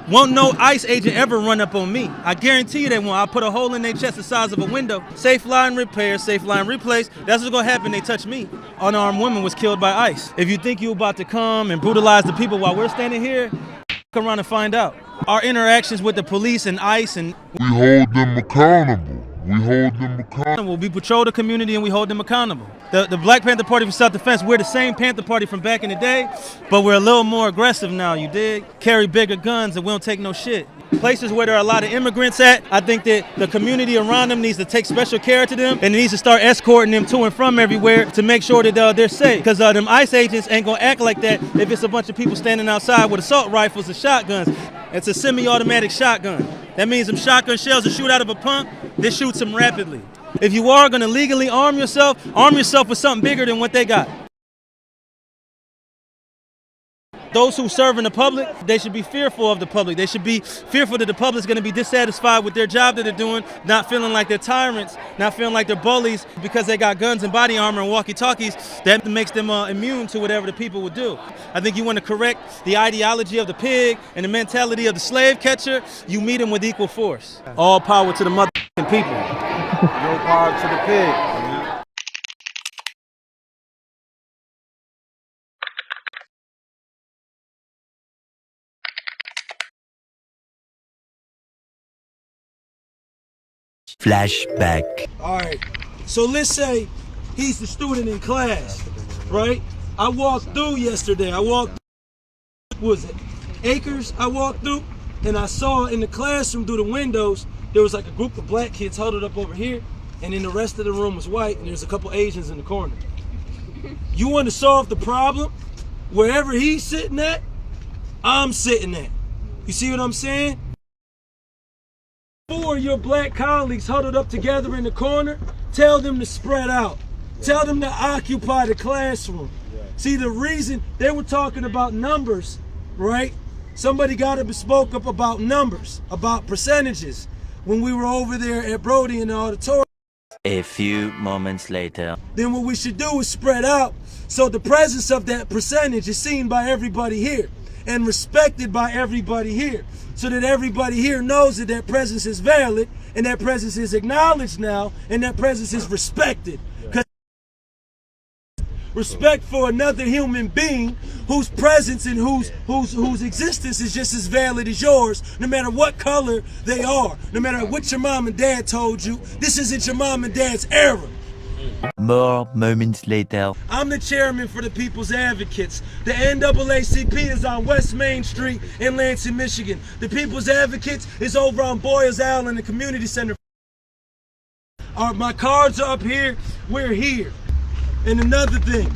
Won't no ICE agent ever run up on me. I guarantee you they won't. I'll put a hole in their chest the size of a window. Safe line repair, safe line replace. That's what's gonna happen. They touch me. Unarmed woman was killed by ICE. If you think you're about to come and brutalize the people while we're standing here, come around and find out. Our interactions with the police and ICE and we hold them accountable. We hold them accountable. We patrol the community and we hold them accountable. The Black Panther Party for Self-Defense, we're the same Panther Party from back in the day, but we're a little more aggressive now, you dig? Carry bigger guns and we don't take no shit. Places where there are a lot of immigrants at, I think that the community around them needs to take special care to them and it needs to start escorting them to and from everywhere to make sure that they're safe. Because them ICE agents ain't gonna act like that if it's a bunch of people standing outside with assault rifles and shotguns. It's a semi-automatic shotgun. That means them shotgun shells that shoot out of a pump, they shoot them rapidly. If you are gonna legally arm yourself with something bigger than what they got. Those who serve in the public, they should be fearful of the public. They should be fearful that the public's gonna be dissatisfied with their job that they're doing, not feeling like they're tyrants, not feeling like they're bullies because they got guns and body armor and walkie-talkies. That makes them immune to whatever the people would do. I think you wanna correct the ideology of the pig and the mentality of the slave catcher, you meet them with equal force. All power to the motherfucking people. No power to the pig. Flashback. All right, so let's say he's the student in class, right? I walked through yesterday. What was it Acres? I walked through and I saw in the classroom through the windows, there was like a group of black kids huddled up over here, and then the rest of the room was white, and there's a couple Asians in the corner. You want to solve the problem? Wherever he's sitting at, I'm sitting at. You see what I'm saying? 4 of your black colleagues huddled up together in the corner, tell them to spread out. Tell them to occupy the classroom. See, the reason they were talking about numbers, right? Somebody got up and spoke up about numbers, about percentages, when we were over there at Brody in the auditorium. A few moments later. Then what we should do is spread out so the presence of that percentage is seen by everybody here and respected by everybody here, so that everybody here knows that that presence is valid and that presence is acknowledged now and that presence is respected. Because respect for another human being whose presence and whose existence is just as valid as yours, no matter what color they are, no matter what your mom and dad told you. This isn't your mom and dad's era. More moments later. I'm the chairman for the People's Advocates. The NAACP is on West Main Street in Lansing, Michigan. The People's Advocates is over on Boyers Island, the community center. My cards are up here. We're here. And another thing,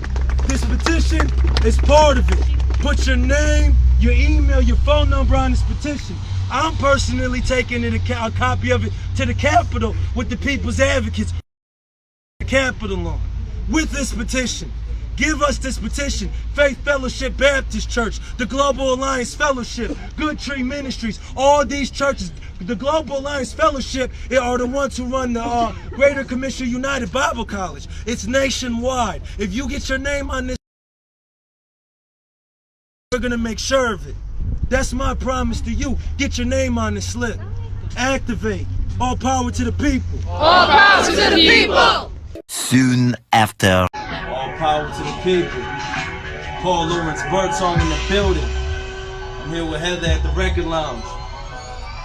this petition is part of it. Put your name, your email, your phone number on this petition. I'm personally taking a copy of it to the Capitol with the People's Advocates. Capitol on with this petition. Give us this petition. Faith Fellowship Baptist Church, the Global Alliance Fellowship, Good Tree Ministries, all these churches. The Global Alliance Fellowship are the ones who run the Greater Commission United Bible College. It's nationwide. If you get your name on this, we're gonna make sure of it. That's my promise to you. Get your name on the slip. Activate. All power to the people. All power to the people. Soon after. All power to the people. Paul Birdsong in the building. I'm here with Heather at the record lounge.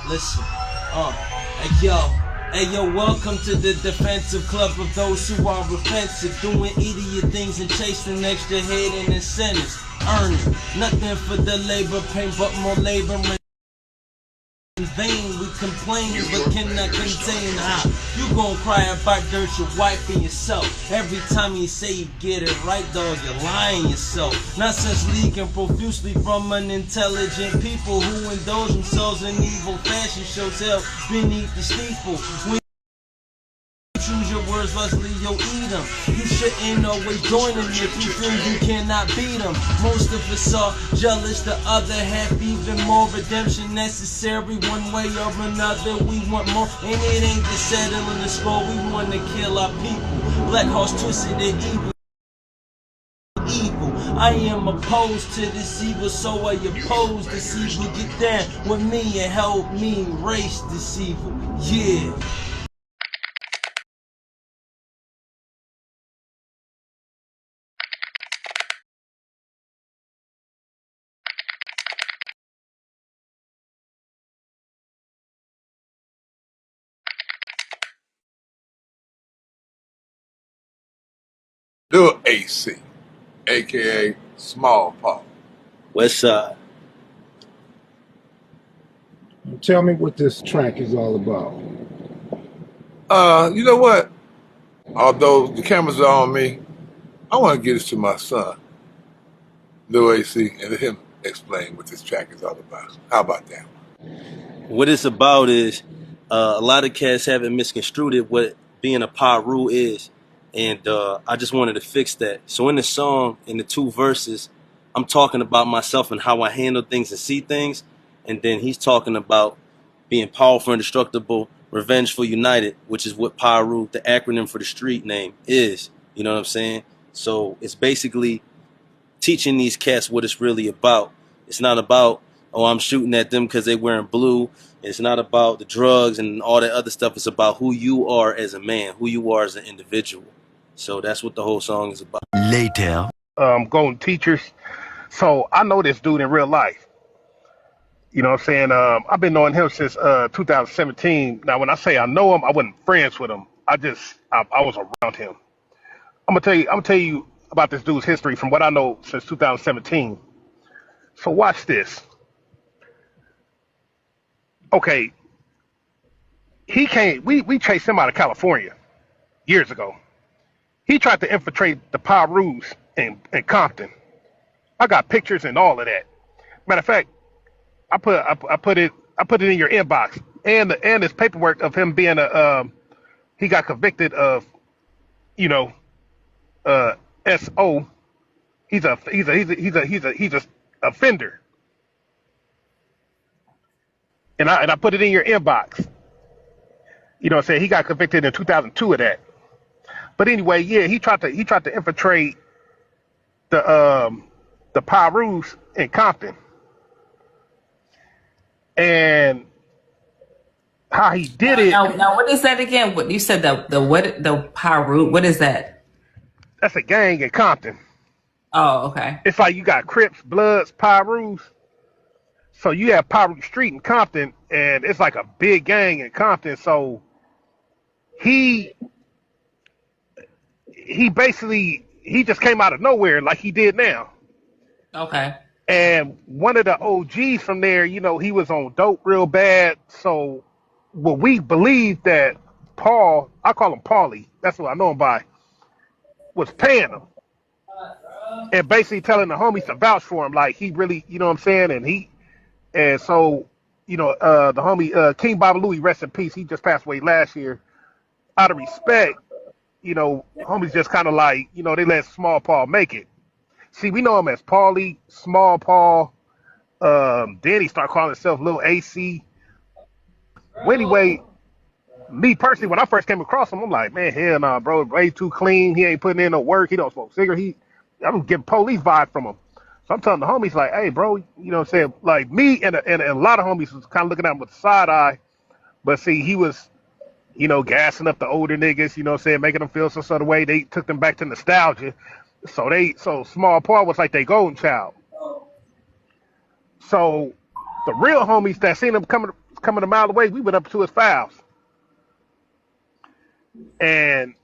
Listen, hey yo, welcome to the defensive club of those who are offensive, doing idiot things and chasing extra head and incentives, earning nothing for the labor pain but more labor. In vain, we complain but cannot contain how you gon' cry about dirt, your wife and yourself. Every time you say you get it right, dog, you're lying yourself. Nonsense leaking profusely from unintelligent people who indulge themselves in evil fashion shows hell beneath the steeple. When choose your words wisely, you'll eat them. You shouldn't always join them if you feel you cannot beat them. Most of us are jealous, the other half even more. Redemption necessary one way or another. We want more, and it ain't just settling the score. We want to kill our people. Black horse twisted and evil. I am opposed to this evil, so I oppose this evil. Get down with me and help me erase this evil. Yeah. Lil AC, aka Small Paul. West Side. Tell me what this track is all about. You know what? Although the cameras are on me, I want to get this to my son, Lil AC, and let him explain what this track is all about. How about that? What it's about is a lot of cats haven't misconstrued it what being a Paru is, and I just wanted to fix that. So in the song, in the 2 verses, I'm talking about myself and how I handle things and see things, and then he's talking about being powerful, indestructible, revengeful, united, which is what Paru, the acronym for the street name, is. You know what I'm saying? So it's basically teaching these cats what it's really about. It's not about, oh, I'm shooting at them because they're wearing blue. It's not about the drugs and all that other stuff. It's about who you are as a man, who you are as an individual. So that's what the whole song is about. Later. Golden Teachers. So I know this dude in real life. You know what I'm saying? I've been knowing him since 2017. Now, when I say I know him, I wasn't friends with him. I was around him. I'm gonna tell you about this dude's history from what I know since 2017. So watch this. Okay, we chased him out of California years ago. He tried to infiltrate the Pyrus in Compton. I got pictures and all of that. Matter of fact, I put it in your inbox and his paperwork of him being he got convicted of, SO. He's a offender. And I put it in your inbox. You know what I'm saying? He got convicted in 2002 of that. But anyway, yeah, he tried to infiltrate the Pyrus in Compton. And how he did it. Now, what is that again? What you said, the Pyru, what is that? That's a gang in Compton. Oh, okay. It's like you got Crips, Bloods, Pyrus. So you have Pyru Street in Compton, and it's like a big gang in Compton. So he basically just came out of nowhere like he did now. Okay. And one of the OGs from there, he was on dope real bad. So what we believe that Paul, I call him Paulie, that's what I know him by, was paying him. And basically telling the homies to vouch for him. Like he really, you know what I'm saying? And so, the homie, King Babalu, rest in peace. He just passed away last year. Out of respect, homies just kind of like, they let Small Paul make it. See, we know him as Paulie, Small Paul. Then he started calling himself Lil AC. Well, anyway, me personally, when I first came across him, I'm like, man, hell nah, bro, way too clean. He ain't putting in no work. He don't smoke cigarettes. I'm getting police vibe from him. So I'm telling the homies like, hey, bro, you know what I'm saying? Like me and a lot of homies was kind of looking at him with the side eye. But see, he was, gassing up the older niggas, you know what I'm saying, making them feel some sort of way. They took them back to nostalgia. So Small Paul was like their golden child. So the real homies that seen him coming a mile away, we went up to his files. And,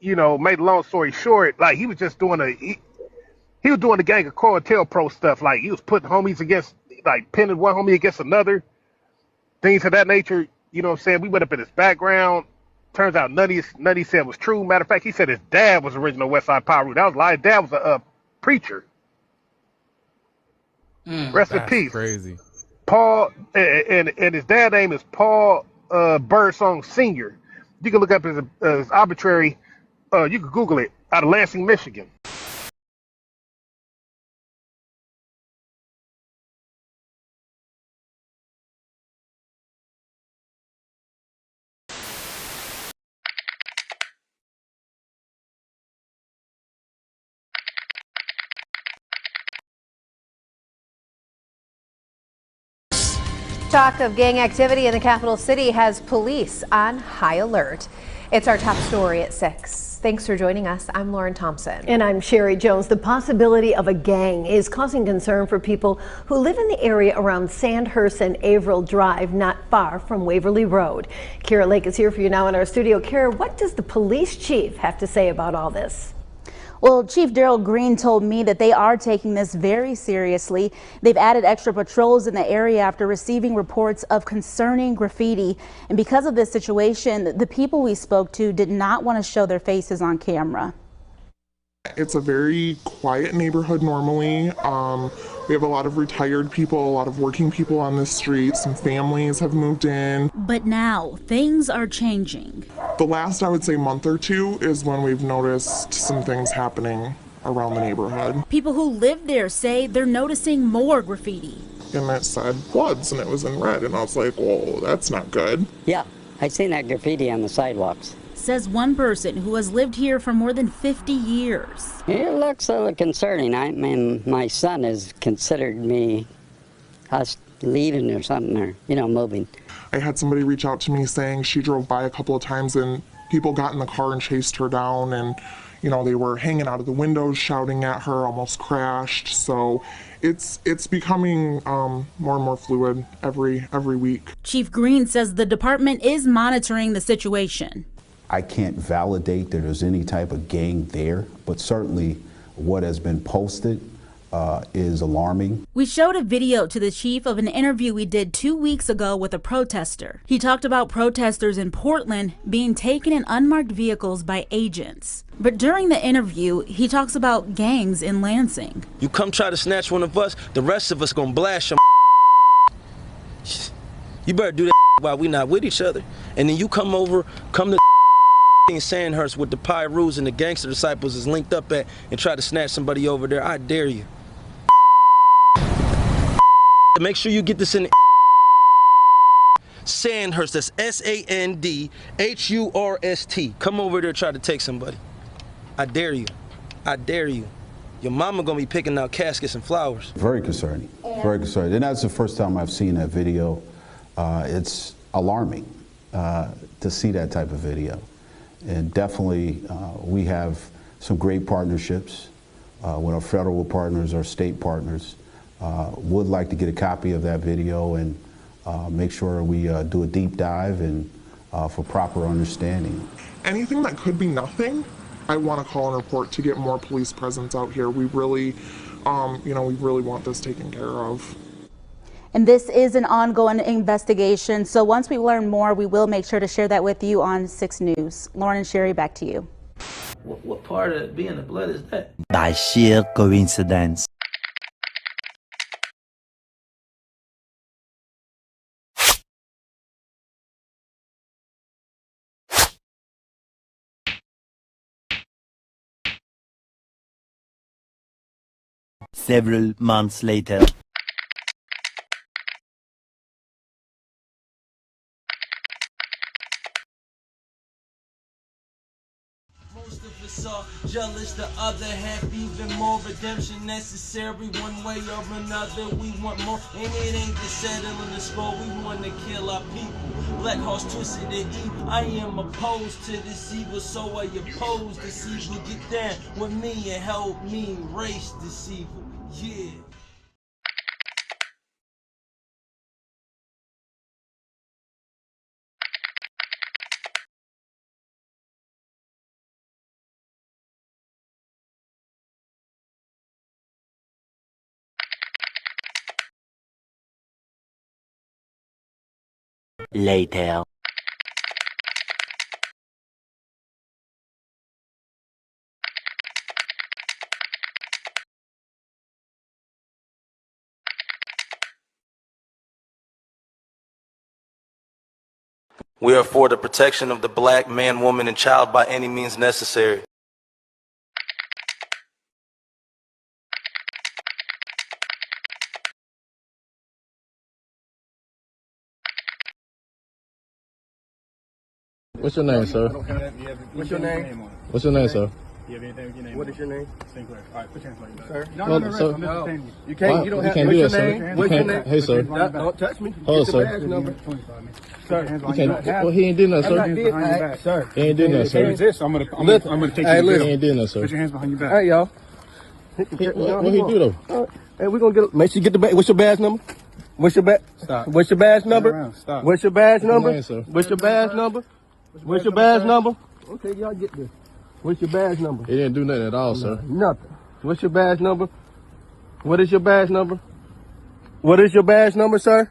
made a long story short, like he was just doing he was doing the gang of COINTELPRO stuff. Like he was putting homies against, like pinning one homie against another, things of that nature. You know what I'm saying? We went up in his background. Turns out none he said was true. Matter of fact, he said his dad was original Westside Pyru. That was a lie. His dad was a preacher. Rest in peace. Crazy. Paul and his dad's name is Paul Birdsong Sr. You can look up his arbitrary. You can Google it, out of Lansing, Michigan. Talk of gang activity in the capital city has police on high alert. It's our top story at 6. Thanks for joining us. I'm Lauren Thompson. And I'm Sherry Jones. The possibility of a gang is causing concern for people who live in the area around Sandhurst and Averill Drive, not far from Waverly Road. Kara Lake is here for you now in our studio. Kara, what does the police chief have to say about all this? Well, Chief Daryl Green told me that they are taking this very seriously. They've added extra patrols in the area after receiving reports of concerning graffiti. And because of this situation, the people we spoke to did not want to show their faces on camera. It's a very quiet neighborhood normally. We have a lot of retired people, a lot of working people on this street. Some families have moved in. But now things are changing. The last, I would say, month or two is when we've noticed some things happening around the neighborhood. People who live there say they're noticing more graffiti. And it said Bloods, and it was in red, and I was like, whoa, that's not good. Yeah, I've seen that graffiti on the sidewalks. Says one person who has lived here for more than 50 years. It looks a little concerning. I mean, my son has considered us leaving or something, or, moving. I had somebody reach out to me saying she drove by a couple of times and people got in the car and chased her down, and, they were hanging out of the windows, shouting at her, almost crashed. So it's becoming more and more fluid every week. Chief Green says the department is monitoring the situation. I can't validate that there's any type of gang there, but certainly what has been posted is alarming. We showed a video to the chief of an interview we did 2 weeks ago with a protester. He talked about protesters in Portland being taken in unmarked vehicles by agents. But during the interview, he talks about gangs in Lansing. You come try to snatch one of us, the rest of us gonna blast your. You better do that while we not with each other. And then you come to in Sandhurst with the Pyrus and the gangster disciples is linked up at and try to snatch somebody over there. I dare you. Make sure you get this in Sandhurst. That's Sandhurst. Come over there and try to take somebody. I dare you. I dare you. Your mama gonna be picking out caskets and flowers. Very concerning. Very concerning. And that's the first time I've seen that video. It's alarming to see that type of video. And definitely, we have some great partnerships with our federal partners, our state partners. Would like to get a copy of that video and make sure we do a deep dive and for proper understanding. Anything that could be nothing, I want to call and report to get more police presence out here. We really, we really want this taken care of. And this is an ongoing investigation, so once we learn more, we will make sure to share that with you on 6 News. Lauren and Sherry, back to you. What part of being the blood is that? By sheer coincidence. Several months later. Most of us are jealous, the other half even more redemption necessary. One way or another, we want more, and it ain't just settling the score. We want to kill our people. Black horse twisted and evil. I am opposed to this evil, so I oppose this evil. Get down with me and help me erase this evil. Yeah. Later. We are for the protection of the black man, woman, and child by any means necessary. What's your name, sir? What's your name? What's your name, sir? You have anything with your name? What is your name? Sinclair. All right, put your hands on your back. Sir? No, Well, no, no, sir. I'm just detaining you. You can't. You don't have. can't What's do your that, sir. name? You What's your can't- name? Hey, sir. Don't touch me. Hold on, Get the sir. badge number. 25, man. Sir, Hands You on your can't. back. Well, he ain't did nothing, I'm sir. not did. Behind your back. Sir. He ain't did nothing, If you sir. resist, I'm gonna take Listen. you to Hey, jail. listen. He ain't did nothing, sir. Put your hands behind your back. Hey, y'all. What he do, though? Hey, we gonna get. Make sure you get the badge. What's your badge number? What's your badge? Stop. What's your badge number? around. Stop. What's your badge number? name, sir? What's your badge number? What's your badge number? Okay, y'all get this. What's your badge number? He didn't do nothing at all, sir. Nothing. What's your badge number? What is your badge number? What is your badge number, sir?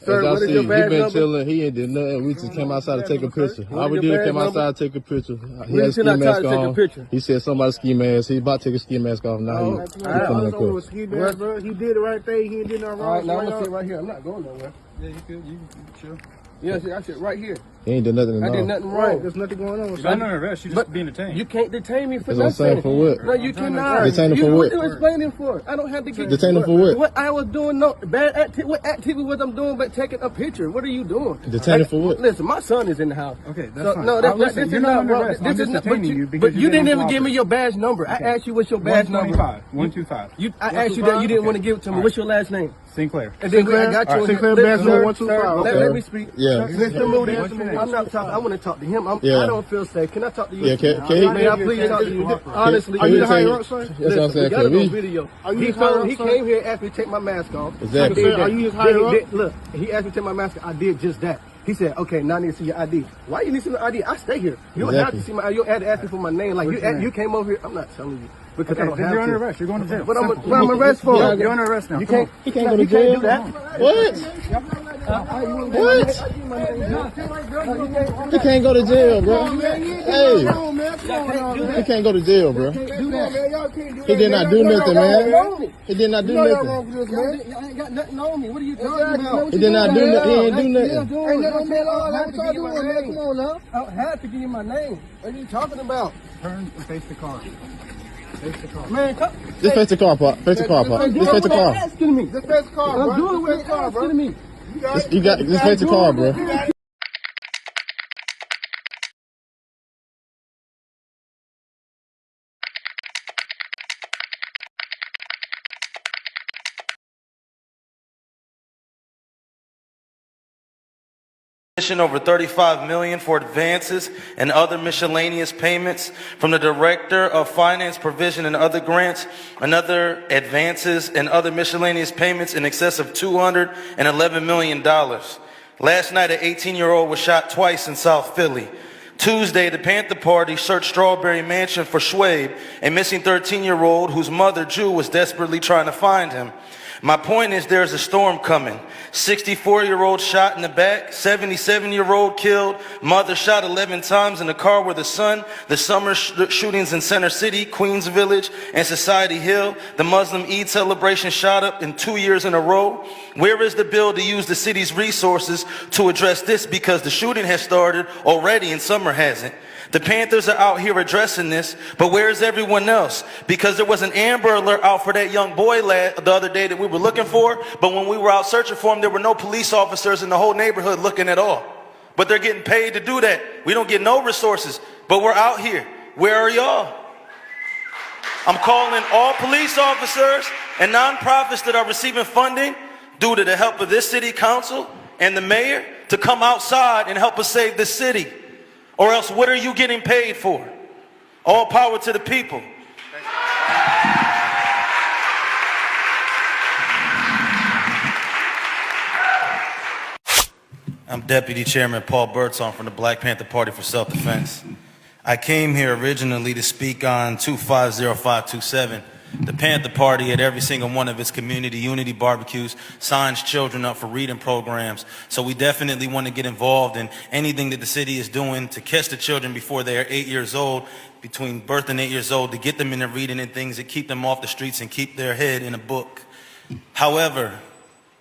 Sir, As I what is see, your he badge been number? chilling. He ain't did nothing. We just came outside to take a picture. All we is your did badge came number? outside to take a picture. He When had you a ski said I tried mask to take a on. picture? He said somebody's ski mask. He about to take a ski mask off. Now he coming up here. Ski mask, bro. He did the right thing. He ain't did nothing wrong. All right, now I'm gonna sit right here. I'm not going nowhere. Yeah, you could. You sure? Yeah, I sit right here. He ain't did nothing I at did all. nothing Right, wrong. there's nothing going on. Sir. You're not under arrest. You're just being detained. You can't detain me for That's what I'm nothing. saying. For what? No, you cannot. Detain him for You- what? What you explaining for? I don't have to get. Detain him for what? What I was doing, no bad activity. What activity was I'm doing but taking a picture? What are you doing? Detain him for what? Listen, my son is in the house. Okay, that's fine. No, Listen, this you're is not not under wrong. arrest. I'm This just is not. detaining you because But you you didn't didn't even give me cooperate. your badge number. I asked you what's your badge number. 125. I asked you that. You didn't want to give it to me. All What's your last name? Sinclair. And then I got you. All right, on Sinclair here. badge Listen, number sir, 125. Let me speak. Yeah. Mr. Moody, What's your name? I'm not talking. I want to talk to him. Yeah. I don't feel safe. Can I talk to you? Yeah, can he- May I please talk to you? Honestly, Are you the higher up, up, sir? That's what I'm saying. We got Can it on we? video. Are you He his higher told, up, he sir? came here, asked me to take my mask off. Exactly. I did that. Are you his higher up? Look, he asked me to take my mask off. I did just that. He said, okay, now I need to see your ID. Why you need to see my ID? I stay here. You don't have to see my. You had to ask me for my name. Like you came over here. I'm not telling you because I don't then have you're to. under arrest. You're going to jail. What I'm arrested for? You're under arrest now. You Come can't. on. He can't go to You can't jail. do that. What? He can't go to jail, bro. Hey, he can't go to jail, bro. He did not do nothing, man. He did not do nothing. I ain't got nothing on me. What are you talking about? He did not do nothing. He ain't do nothing. Ain't nothing I have to give you my name. Come on now. I don't have to give you my name. What are you talking about? Turn and face the car. Face the car. Man, come. Just face the car, Pop. Face the car, Pop. Just face the car. Asking me. Just face the car, bro. I'm doing what you're asking me. Just face the car, bro. Over $35 million for advances and other miscellaneous payments from the Director of Finance Provision and other grants, another advances and other miscellaneous payments in excess of $211 million. Last night, an 18-year-old was shot twice in South Philly. Tuesday, the Panther Party searched Strawberry Mansion for Schwabe, a missing 13-year-old whose mother, Jew, was desperately trying to find him. My point is there's a storm coming. 64-year-old shot in the back, 77-year-old killed, mother shot 11 times in the car with her son, the summer shootings in Center City, Queens Village, and Society Hill, the Muslim Eid celebration shot up in 2 years in a row. Where is the bill to use the city's resources to address this? Because the shooting has started already and summer hasn't. The Panthers are out here addressing this, but where's everyone else? Because there was an Amber Alert out for that young boy the other day that we were looking for, but when we were out searching for him, there were no police officers in the whole neighborhood looking at all. But they're getting paid to do that. We don't get no resources, but we're out here. Where are y'all? I'm calling all police officers and nonprofits that are receiving funding due to the help of this city council and the mayor to come outside and help us save this city. Or else, what are you getting paid for? All power to the people. I'm Deputy Chairman Paul Birdsong from the Black Panther Party for Self-Defense. I came here originally to speak on 250527. The Panther Party at every single one of its community unity barbecues signs children up for reading programs. So we definitely want to get involved in anything that the city is doing to catch the children before they are 8 years old, between birth and 8 years old, to get them into reading and things that keep them off the streets and keep their head in a book. However,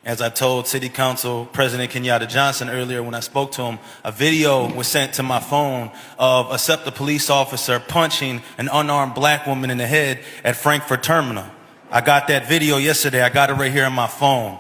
as I told City Council President Kenyatta Johnson earlier when I spoke to him, a video was sent to my phone of a SEPTA police officer punching an unarmed black woman in the head at Frankfurt Terminal. I got that video yesterday. I got it right here on my phone.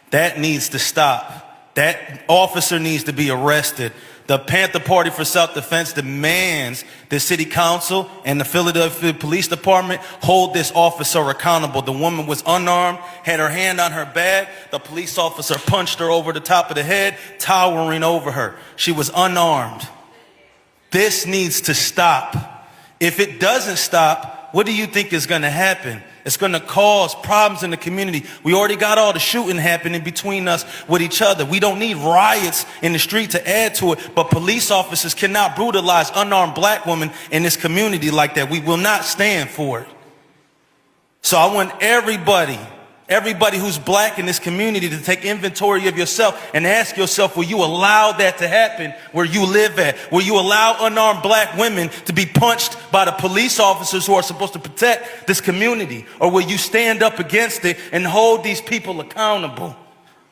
That needs to stop. That officer needs to be arrested. The Panther Party for Self-Defense demands the City Council and the Philadelphia Police Department hold this officer accountable. The woman was unarmed, had her hand on her bag. The police officer punched her over the top of the head, towering over her. She was unarmed. This needs to stop. If it doesn't stop, what do you think is going to happen? It's going to cause problems in the community. We already got all the shooting happening between us with each other. We don't need riots in the street to add to it, but police officers cannot brutalize unarmed black women in this community like that. We will not stand for it. So I want everybody who's black in this community to take inventory of yourself and ask yourself, will you allow that to happen where you live at? Will you allow unarmed black women to be punched by the police officers who are supposed to protect this community? Or will you stand up against it and hold these people accountable?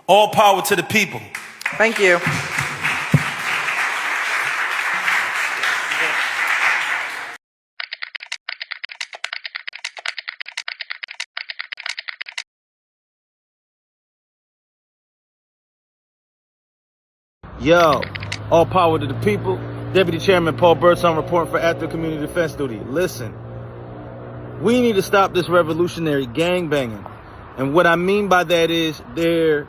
All power to the people. Thank you. Yo, all power to the people. Deputy Chairman Paul Birdsong reporting for Active Community Defense Duty. Listen, we need to stop this revolutionary gangbanging. And what I mean by that is there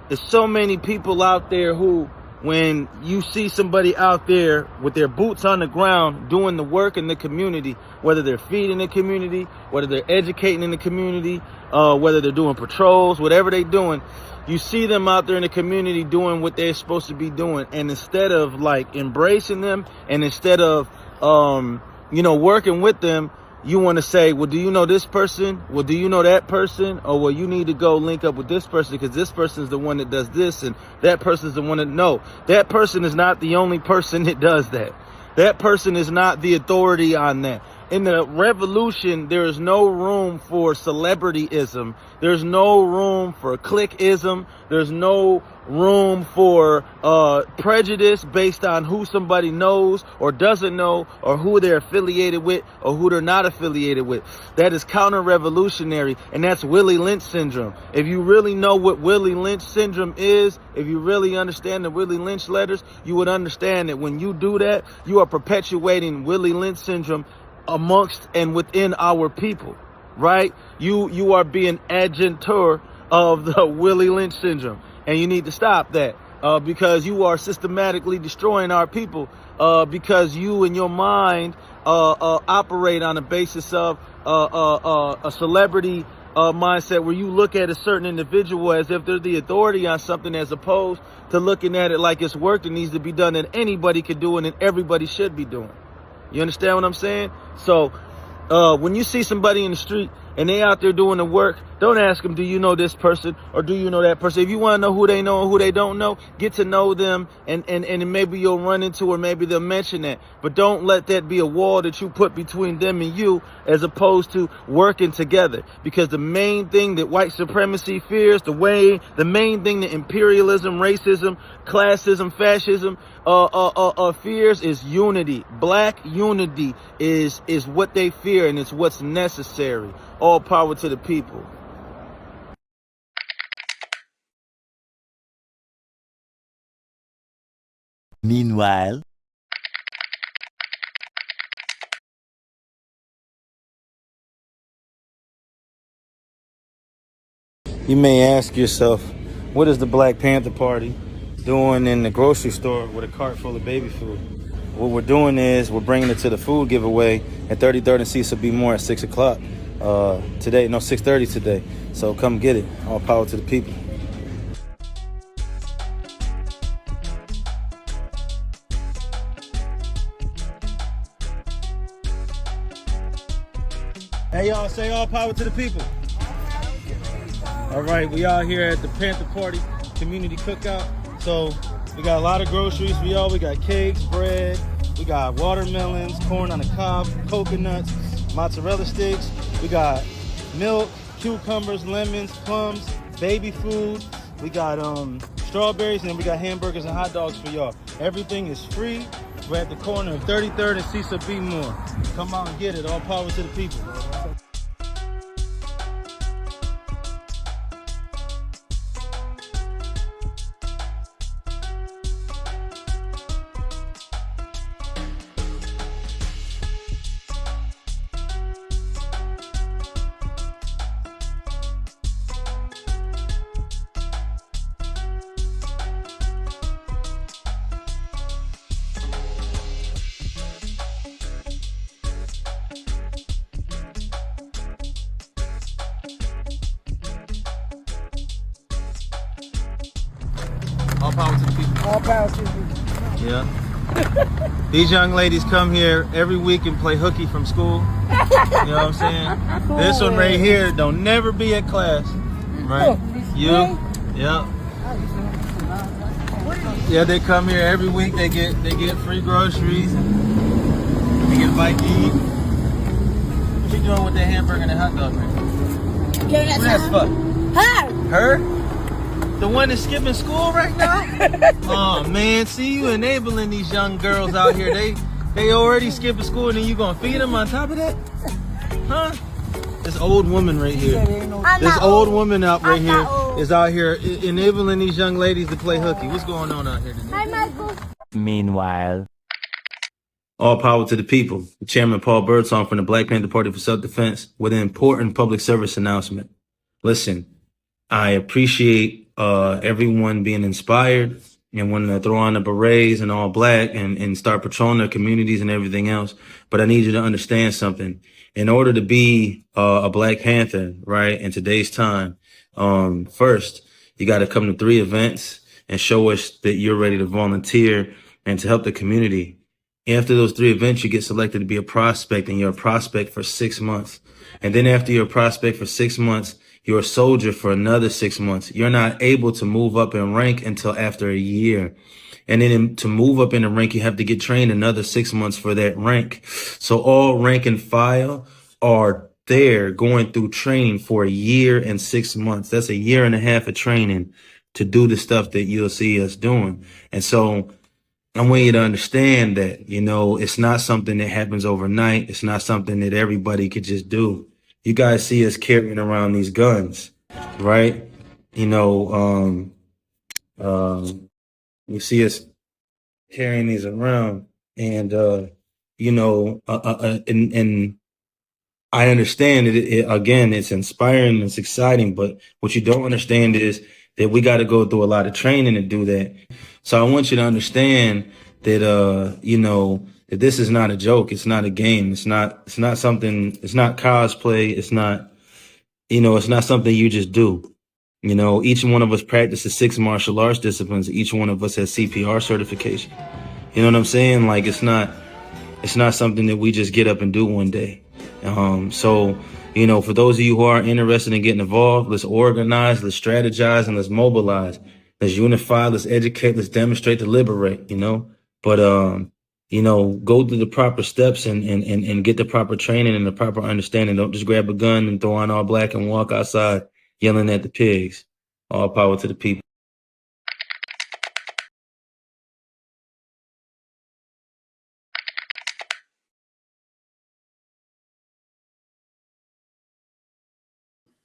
is so many people out there who, when you see somebody out there with their boots on the ground doing the work in the community, whether they're feeding the community, whether they're educating in the community, whether they're doing patrols, whatever they're doing, you see them out there in the community doing what they're supposed to be doing. And instead of like embracing them and instead of, working with them, you want to say, well, do you know this person? Well, do you know that person? Or, well, you need to go link up with this person because this person is the one that does this and that person is the one that, no, that person is not the only person that does that. That person is not the authority on that. In the revolution, there is no room for celebrityism. There's no room for cliqueism. There's no room for prejudice based on who somebody knows or doesn't know or who they're affiliated with or who they're not affiliated with. That is counter-revolutionary, and that's Willie Lynch syndrome. If you really know what Willie Lynch syndrome is, if you really understand the Willie Lynch letters, you would understand that when you do that, you are perpetuating Willie Lynch syndrome amongst and within our people, right? You are being agenter of the Willie Lynch syndrome, and you need to stop that because you are systematically destroying our people because you in your mind operate on a basis of a celebrity mindset where you look at a certain individual as if they're the authority on something as opposed to looking at it like it's work that needs to be done and anybody could do it and everybody should be doing. You understand what I'm saying? So when you see somebody in the street and they out there doing the work, don't ask them, do you know this person or do you know that person? If you want to know who they know and who they don't know, get to know them and maybe you'll run into or maybe they'll mention that. But don't let that be a wall that you put between them and you as opposed to working together. Because the main thing that white supremacy fears, the main thing that imperialism, racism, classism, fascism fears is unity. Black unity is what they fear and it's what's necessary. All power to the people. Meanwhile, you may ask yourself, what is the Black Panther Party doing in the grocery store with a cart full of baby food? What we're doing is we're bringing it to the food giveaway at 33rd and Cecil B. Moore at 6 o'clock today. No, 6:30 today. So come get it. All power to the people. Hey, y'all, say all power to the people. All right, we out here at the Panther Party Community Cookout. So we got a lot of groceries for y'all. We got cakes, bread, we got watermelons, corn on the cob, coconuts, mozzarella sticks. We got milk, cucumbers, lemons, plums, baby food. We got strawberries, and then we got hamburgers and hot dogs for y'all. Everything is free. We're at the corner of 33rd and Cecil B. Moore. Come out and get it. All power to the people. All power to the people. All power to the people. Yeah. These young ladies come here every week and play hooky from school. You know what I'm saying? Cool. This one right here don't never be at class. Right? You? Yeah. Yeah, they come here every week. They get free groceries. They get a bite to eat. What you doing with that hamburger and that hot dog right now? Who that's for? Her? The one that's skipping school right now? Oh man, see, you enabling these young girls out here. They already skipping school and then you gonna feed them on top of that? Huh? This old woman right here. This old woman out right here is out here enabling these young ladies to play hooky. What's going on out here today? Hi, Michael. Meanwhile. All power to the people. The Chairman Paul Birdsong from the Black Panther Party for Self-Defense with an important public service announcement. Listen, I appreciate everyone being inspired and wanting to throw on the berets and all black and start patrolling their communities and everything else. But I need you to understand something. In order to be a Black Panther, right, in today's time, first, you got to come to 3 events and show us that you're ready to volunteer and to help the community. After those 3 events, you get selected to be a prospect, and you're a prospect for 6 months. And then after you're a prospect for 6 months, you're a soldier for another 6 months. You're not able to move up in rank until after a year. And then to move up in the rank, you have to get trained another 6 months for that rank. So all rank and file are there going through training for a year and 6 months. That's a year and a half of training to do the stuff that you'll see us doing. And so I want you to understand that, you know, it's not something that happens overnight. It's not something that everybody could just do. You guys see us carrying around these guns, right? You know, you see us carrying these around, and you know, and I understand that again, it's inspiring, it's exciting, but what you don't understand is that we got to go through a lot of training to do that. So I want you to understand that, you know, that this is not a joke. It's not a game. It's not something, it's not cosplay. It's not, you know, it's not something you just do. You know, each one of us practices 6 martial arts disciplines. Each one of us has CPR certification. You know what I'm saying? Like, it's not something that we just get up and do one day. So, you know, for those of you who are interested in getting involved, let's organize, let's strategize, and let's mobilize. Let's unify, let's educate, let's demonstrate to liberate, you know. But, you know, go through the proper steps and get the proper training and the proper understanding. Don't just grab a gun and throw on all black and walk outside yelling at the pigs. All power to the people.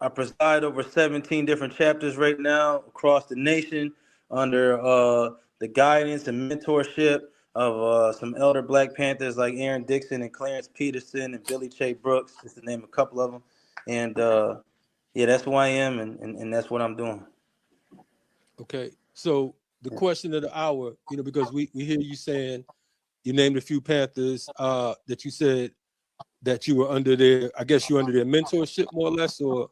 I preside over 17 different chapters right now across the nation under the guidance and mentorship of some elder Black Panthers like Aaron Dixon and Clarence Peterson and Billy Che Brooks, just to name a couple of them. And yeah, that's who I am, and that's what I'm doing. Okay, so the question of the hour, you know, because we hear you saying, you named a few Panthers that you said that you were under their, I guess you're under their mentorship more or less, or?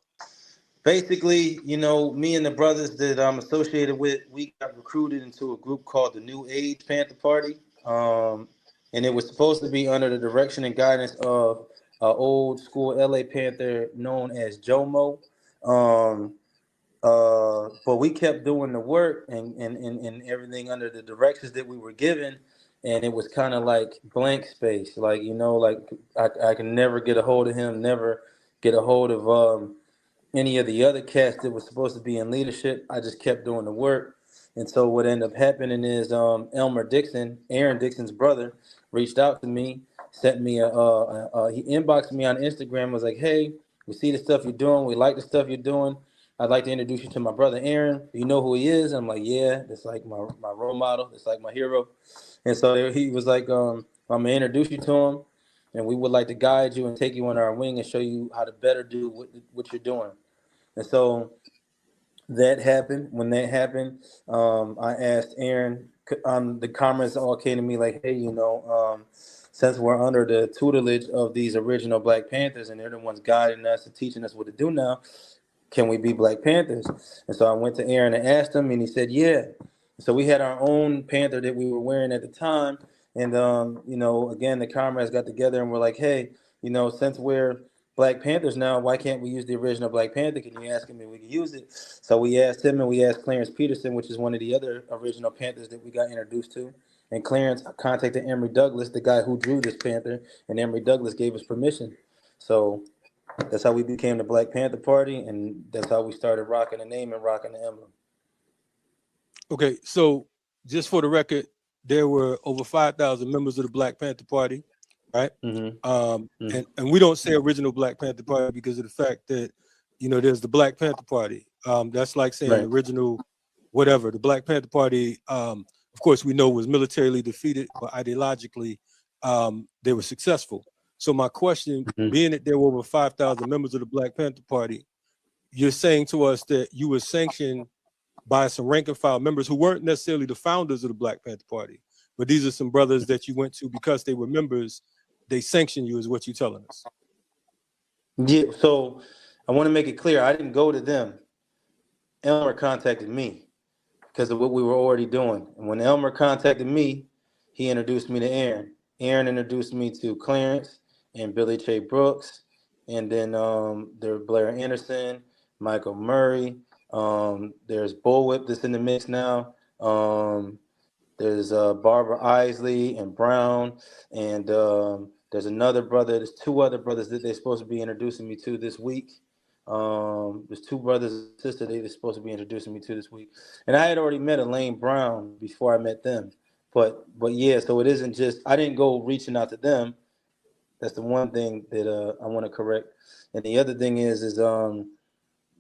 Basically, you know, me and the brothers that I'm associated with, we got recruited into a group called the New Age Panther Party. And it was supposed to be under the direction and guidance of an old school LA Panther known as Jomo. But we kept doing the work and everything under the directions that we were given. And it was kind of like blank space. Like, you know, like I can never get a hold of him, never get a hold of any of the other cats that was supposed to be in leadership. I just kept doing the work. And so what ended up happening is Elmer Dixon, Aaron Dixon's brother, reached out to me, sent me he inboxed me on Instagram, was like, hey, we see the stuff you're doing. We like the stuff you're doing. I'd like to introduce you to my brother, Aaron. You know who he is? I'm like, yeah, that's like my role model. That's like my hero. And so he was like, I'm going to introduce you to him, and we would like to guide you and take you under our wing and show you how to better do what you're doing. And so that happened. When that happened, I asked Aaron, the comments all came to me like, hey, you know, since we're under the tutelage of these original Black Panthers and they're the ones guiding us and teaching us what to do now, can we be Black Panthers? And so I went to Aaron and asked him, and he said, yeah. So we had our own Panther that we were wearing at the time. And, you know, again, the comrades got together and were like, hey, you know, since we're Black Panthers now, why can't we use the original Black Panther? Can you ask him if we can use it? So we asked him, and we asked Clarence Peterson, which is one of the other original Panthers that we got introduced to. And Clarence contacted Emory Douglas, the guy who drew this Panther, and Emory Douglas gave us permission. So that's how we became the Black Panther Party, and that's how we started rocking the name and rocking the emblem. Okay, so just for the record, there were over 5,000 members of the Black Panther Party, right? And we don't say original Black Panther Party because of the fact that, you know, there's the Black Panther Party. That's like saying original whatever. The Black Panther Party, of course, we know was militarily defeated, but ideologically, they were successful. So my question, being that there were over 5,000 members of the Black Panther Party, you're saying to us that you were sanctioned by some rank and file members who weren't necessarily the founders of the Black Panther Party, but these are some brothers that you went to because they were members. They sanctioned you, is what you're telling us. Yeah. So I want to make it clear. I didn't go to them. Elmer contacted me because of what we were already doing. And when Elmer contacted me, he introduced me to Aaron. Aaron introduced me to Clarence and Billy J. Brooks, and then there Blair Anderson, Michael Murray. There's Bullwhip that's in the mix now. There's Barbara Isley and Brown, and there's another brother. There's two other brothers that they're supposed to be introducing me to this week. There's two brothers and sister they're supposed to be introducing me to this week. And I had already met Elaine Brown before I met them. But yeah, so it isn't just, I didn't go reaching out to them. That's the one thing that I want to correct. And the other thing is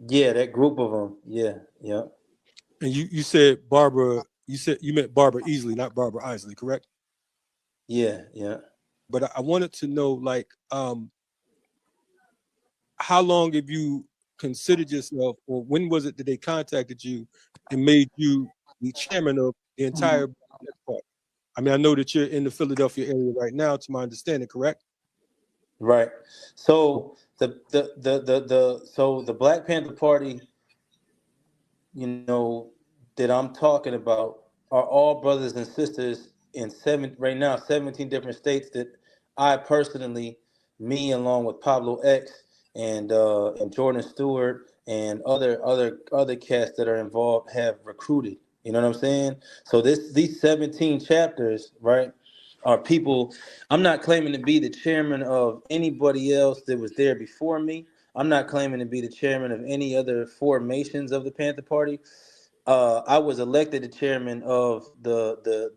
yeah, that group of them. Yeah. And you said Barbara, you meant Barbara Easley, not Barbara Isley, correct? Yeah. But I wanted to know, like, how long have you considered yourself, or when was it that they contacted you and made you the chairman of the entire party? I mean, I know that you're in the Philadelphia area right now, to my understanding, correct? Right. So the Black Panther Party, you know, that I'm talking about are all brothers and sisters in 17 different states that I personally, me along with Pablo X and Jordan Stewart and other cats that are involved have recruited. You know what I'm saying? So these 17 chapters, right, are people. I'm not claiming to be the chairman of anybody else that was there before me. I'm not claiming to be the chairman of any other formations of the Panther Party. I was elected the chairman of the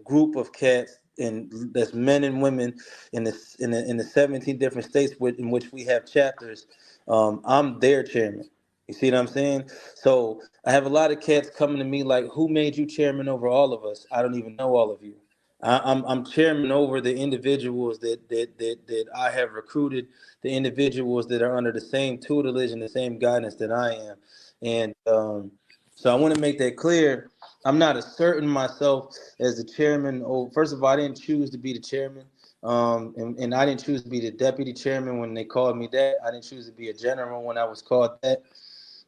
group of cats, and that's men and women in the 17 different states in which we have chapters. I'm their chairman. You see what I'm saying? So I have a lot of cats coming to me like, "Who made you chairman over all of us?" I don't even know all of you. I'm chairman over the individuals that I have recruited, the individuals that are under the same tutelage and the same guidance that I am. And so I want to make that clear. I'm not asserting myself as the chairman. Oh, first of all, I didn't choose to be the chairman. And I didn't choose to be the deputy chairman when they called me that. I didn't choose to be a general when I was called that.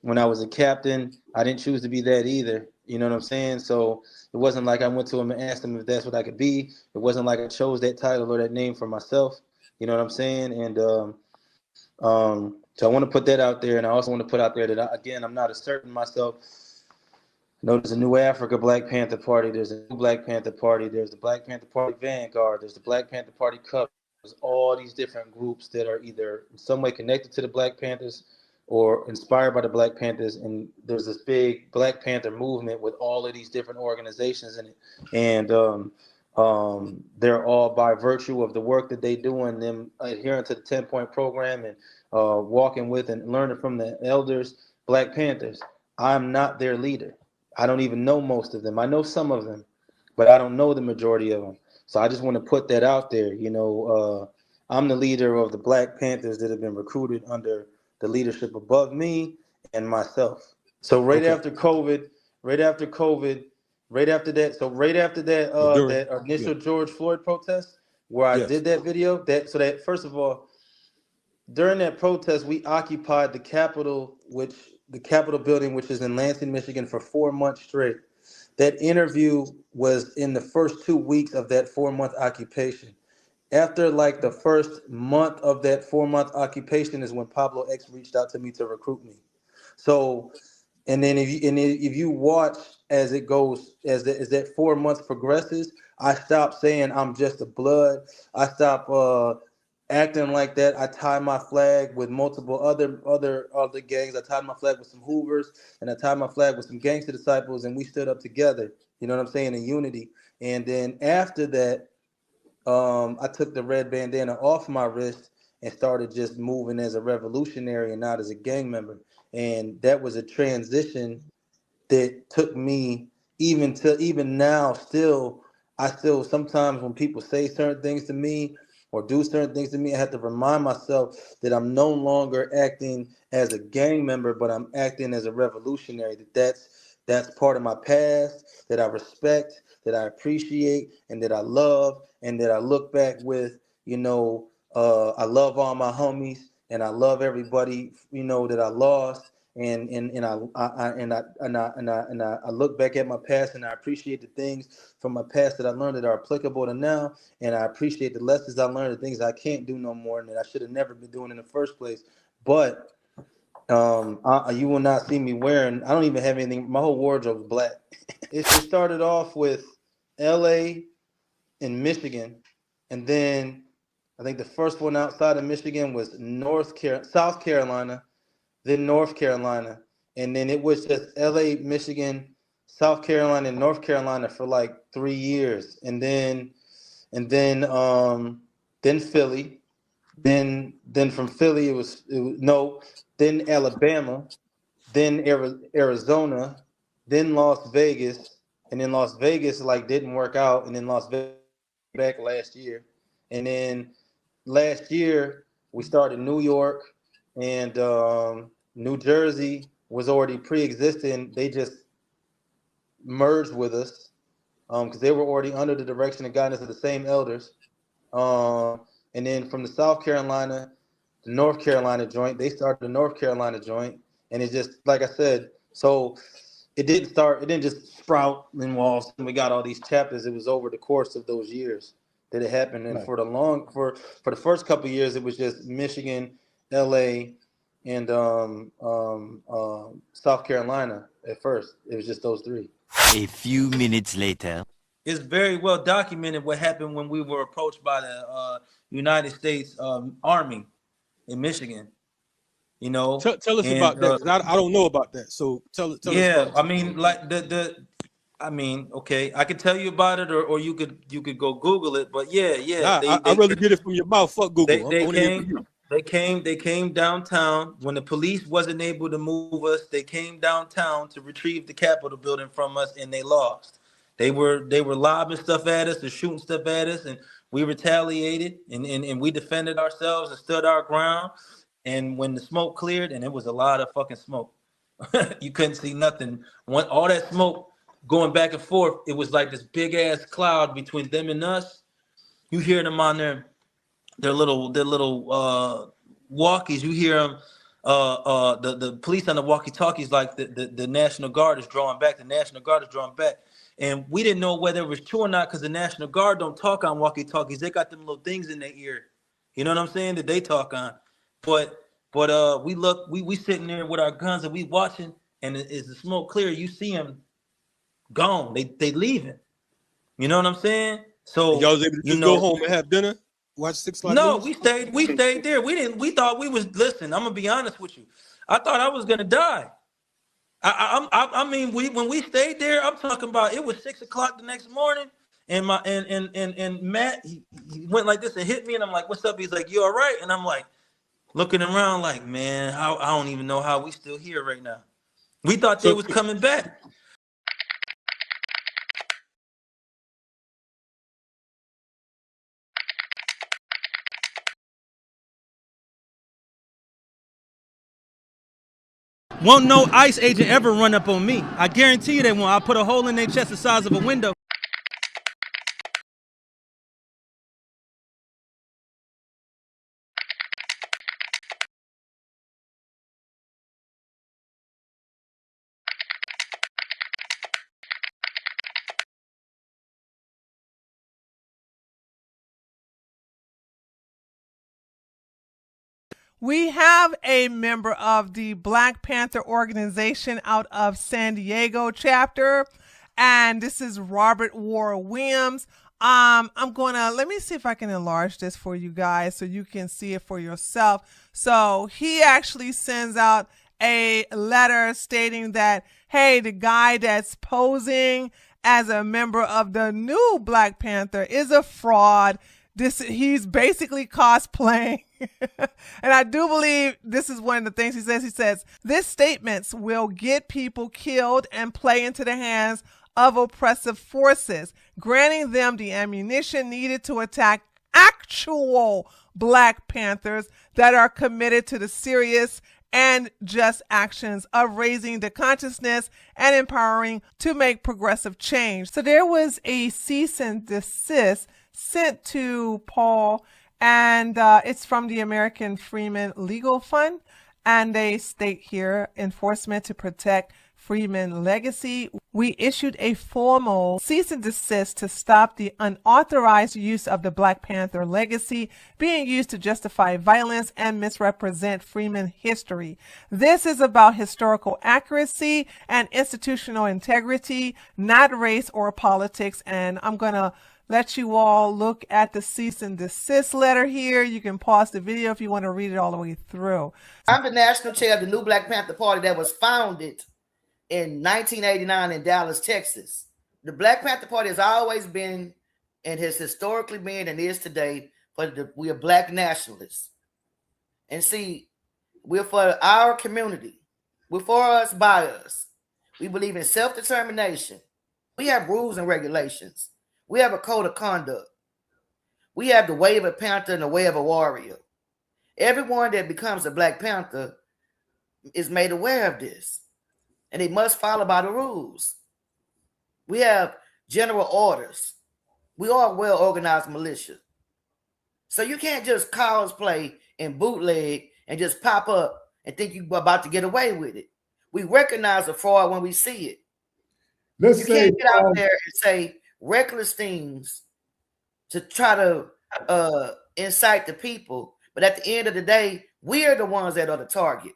When I was a captain, I didn't choose to be that either. You know what I'm saying? So it wasn't like I went to him and asked him if that's what I could be. It wasn't like I chose that title or that name for myself. You know what I'm saying? And so I want to put that out there. And I also want to put out there that, I'm not asserting myself. No, there's a new Africa Black Panther Party. There's a new Black Panther Party. There's the Black Panther Party Vanguard. There's the Black Panther Party Cup. There's all these different groups that are either in some way connected to the Black Panthers or inspired by the Black Panthers. And there's this big Black Panther movement with all of these different organizations in it. And they're all by virtue of the work that they do and them adhering to the 10-point program and walking with and learning from the elders, Black Panthers. I'm not their leader. I don't even know most of them. I know some of them, but I don't know the majority of them. So I just want to put that out there. You know, I'm the leader of the Black Panthers that have been recruited under the leadership above me and myself. So right after COVID, that initial George Floyd protest where I did that video, that first of all, during that protest, we occupied the Capitol, which the Capitol building, which is in Lansing, Michigan, for 4 months straight. That interview was in the first 2 weeks of that 4-month occupation. After like the first month of that 4-month occupation is when Pablo X reached out to me to recruit me. So, and then if you watch as it goes, as that 4 months progresses, I stop saying I'm just a blood. I stop acting like that. I tie my flag with multiple other gangs. I tied my flag with some Hoovers, and I tied my flag with some Gangster Disciples, and we stood up together. You know what I'm saying, in unity. And then after that, I took the red bandana off my wrist and started just moving as a revolutionary and not as a gang member. And that was a transition that took me even now still. I still sometimes when people say certain things to me or do certain things to me, I have to remind myself that I'm no longer acting as a gang member, but I'm acting as a revolutionary. That's part of my past that I respect, that I appreciate, and that I love, and that I look back with. I love all my homies, and I love everybody, that I lost. I look back at my past, and I appreciate the things from my past that I learned that are applicable to now, and I appreciate the lessons I learned, the things I can't do no more, and that I should have never been doing in the first place. But you will not see me wearing. I don't even have anything. My whole wardrobe is black. It started off with L.A. and Michigan, and then I think the first one outside of Michigan was South Carolina, then North Carolina, and then it was just LA, Michigan, South Carolina, and North Carolina for like 3 years, and then Philly, then from Philly then Alabama, then Arizona, then Las Vegas, and then Las Vegas like didn't work out, and then Las Vegas back last year, and then last year we started New York, and New Jersey was already pre-existing. They just merged with us because they were already under the direction and guidance of the same elders. And then from the South Carolina, the North Carolina joint, they started the North Carolina joint, and it just like I said, so it didn't just sprout in walls and we got all these chapters. It was over the course of those years that it happened. And for the first couple of years, it was just Michigan, LA, and South Carolina at first. It was just those three. A few minutes later. It's very well documented what happened when we were approached by the United States Army in Michigan. Tell us about that, because I don't know about that. So tell us about it. I mean, like okay, I could tell you about it, or you could go Google it. But yeah. I'd rather get it from your mouth. Fuck Google. They came downtown when the police wasn't able to move us. They came downtown to retrieve the Capitol building from us, and they lost. They were lobbing stuff at us and shooting stuff at us, and we retaliated and we defended ourselves and stood our ground. And when the smoke cleared, and it was a lot of fucking smoke, you couldn't see nothing. All that smoke going back and forth, it was like this big ass cloud between them and us. You hear them on their little walkies. You hear them. The police on the walkie-talkies, like the National Guard is drawing back. The National Guard is drawing back. And we didn't know whether it was true or not because the National Guard don't talk on walkie-talkies. They got them little things in their ear. You know what I'm saying? That they talk on. But we sitting there with our guns and we watching, and as the smoke clear, you see them gone. They leaving. You know what I'm saying? So and y'all was able to just go home and have dinner, watch 6 o'clock. No, we stayed there. We thought we was. Listen, I'm gonna be honest with you. I thought I was gonna die. I mean, when we stayed there, I'm talking about it was 6 o'clock the next morning, and Matt he went like this and hit me, and I'm like, "What's up?" He's like, "You all right?" And I'm like, looking around like, "Man, I don't even know how we still here right now." We thought they was coming back. Won't no ICE agent ever run up on me. I guarantee you they won't. I'll put a hole in their chest the size of a window. We have a member of the Black Panther organization out of San Diego chapter, and this is Robert Ward Williams. Let me see if I can enlarge this for you guys so you can see it for yourself. So he actually sends out a letter stating that, hey, the guy that's posing as a member of the new Black Panther is a fraud. He's basically cosplaying. And I do believe this is one of the things he says. He says, this statements will get people killed and play into the hands of oppressive forces, granting them the ammunition needed to attack actual Black Panthers that are committed to the serious and just actions of raising the consciousness and empowering to make progressive change. So there was a cease and desist sent to Paul, and it's from the American Freeman Legal Fund, and they state here, enforcement to protect Freeman legacy. We issued a formal cease and desist to stop the unauthorized use of the Black Panther legacy being used to justify violence and misrepresent Freeman history. This is about historical accuracy and institutional integrity, not race or politics. And I'm going to let you all look at the cease and desist letter here. You can pause the video if you want to read it all the way through. I'm the national chair of the new Black Panther Party that was founded in 1989 in Dallas, Texas. The Black Panther Party has always been and has historically been and is today, we are Black nationalists. And see, we're for our community. We're for us, by us. We believe in self-determination. We have rules and regulations. We have a code of conduct. We have the way of a Panther and the way of a warrior. Everyone that becomes a Black Panther is made aware of this, and they must follow by the rules. We have general orders. We are a well-organized militia. So you can't just cosplay and bootleg and just pop up and think you're about to get away with it. We recognize a fraud when we see it. You can't get out there and say reckless things to try to incite the people, but at the end of the day, we are the ones that are the target.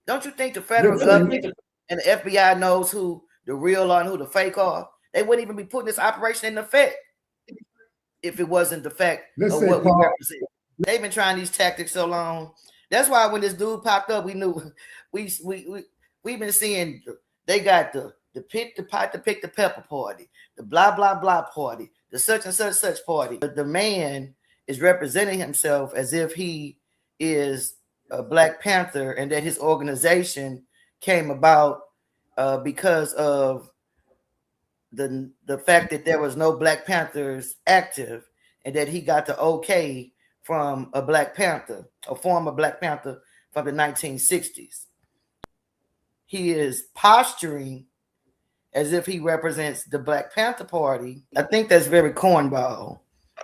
Don't you think the federal government and the FBI knows who the real are and who the fake are? They wouldn't even be putting this operation in effect if it wasn't the fact of what we represent. They've been trying these tactics so long. That's why when this dude popped up, we knew we've been seeing they got the pick the pot to pick the pepper party, the blah blah blah party, the such and such party. But the man is representing himself as if he is a Black Panther and that his organization came about because of the fact that there was no Black Panthers active and that he got the okay from a Black Panther, a former Black Panther from the 1960s. He is posturing as if he represents the Black Panther Party. I think that's very cornball,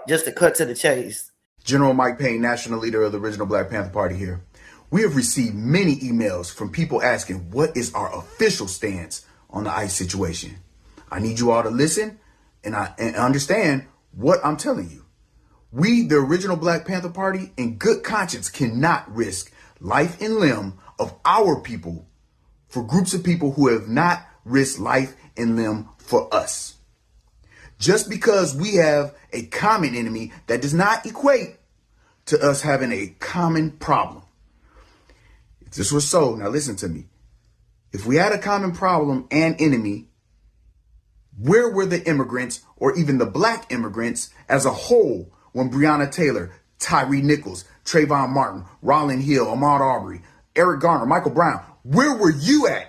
just to cut to the chase. General Mike Payne, national leader of the original Black Panther Party here. We have received many emails from people asking what is our official stance on the ICE situation. I need you all to listen and understand what I'm telling you. We, the original Black Panther Party, in good conscience cannot risk life and limb of our people for groups of people who have not risked life and limb for us. Just because we have a common enemy, that does not equate to us having a common problem. If this was so, now listen to me. If we had a common problem and enemy, where were the immigrants or even the Black immigrants as a whole when Breonna Taylor, Tyree Nichols, Trayvon Martin, Rollin Hill, Ahmaud Arbery, Eric Garner, Michael Brown, where were you at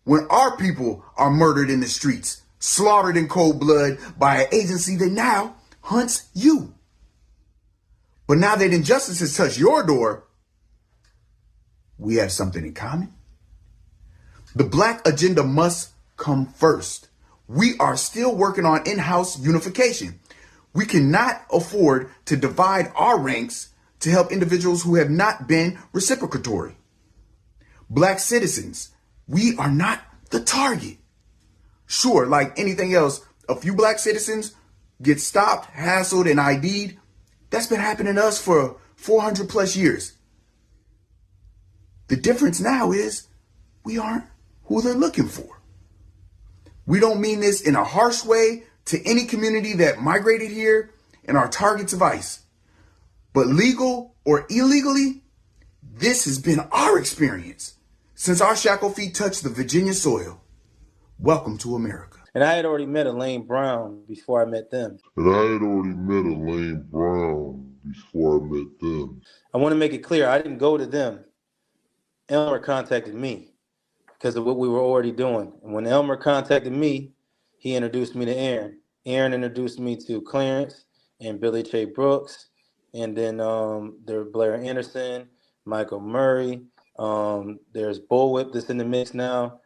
when our people are murdered in the streets, slaughtered in cold blood by an agency that now hunts you? But now that injustice has touched your door, we have something in common. The Black agenda must come first. We are still working on in-house unification. We cannot afford to divide our ranks to help individuals who have not been reciprocatory. Black citizens, we are not the target. Sure, like anything else, a few Black citizens get stopped, hassled, and ID'd. That's been happening to us for 400 plus years. The difference now is we aren't who they're looking for. We don't mean this in a harsh way to any community that migrated here and are targets of ICE. But legal or illegally, this has been our experience since our shackled feet touched the Virginia soil. Welcome to America. And I had already met Elaine Brown before I met them. I want to make it clear, I didn't go to them. Elmer contacted me because of what we were already doing. And when Elmer contacted me, he introduced me to Aaron. Aaron introduced me to Clarence and Billy J. Brooks. And then there's Blair Anderson, Michael Murray. There's Bullwhip that's in the mix now.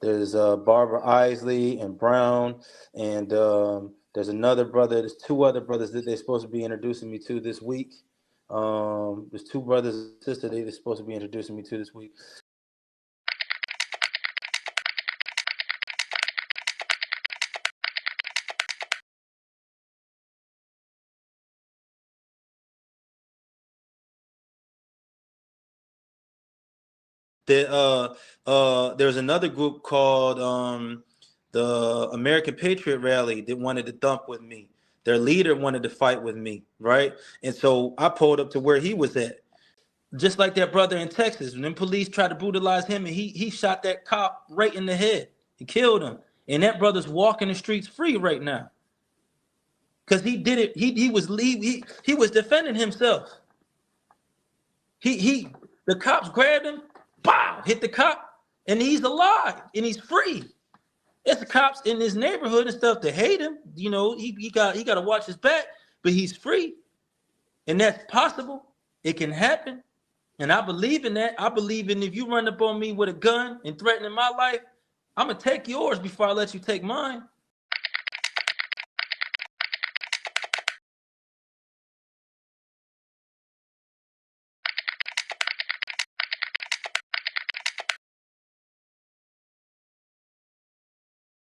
There's Barbara Isley and Brown. And there's another brother. There's two other brothers that they're supposed to be introducing me to this week. There's two brothers and sisters they're supposed to be introducing me to this week. There's another group called the American Patriot Rally that wanted to thump with me. Their leader wanted to fight with me, right? And so I pulled up to where he was at. Just like that brother in Texas, when them police tried to brutalize him, and he shot that cop right in the head. He killed him. And that brother's walking the streets free right now. Because he did it, he was defending himself. The cops grabbed him, bow, hit the cop, and he's alive and he's free. It's the cops in his neighborhood and stuff that hate him. You know, he got to watch his back, but he's free. And that's possible. It can happen. And I believe in that. I believe in if you run up on me with a gun and threatening my life, I'm going to take yours before I let you take mine.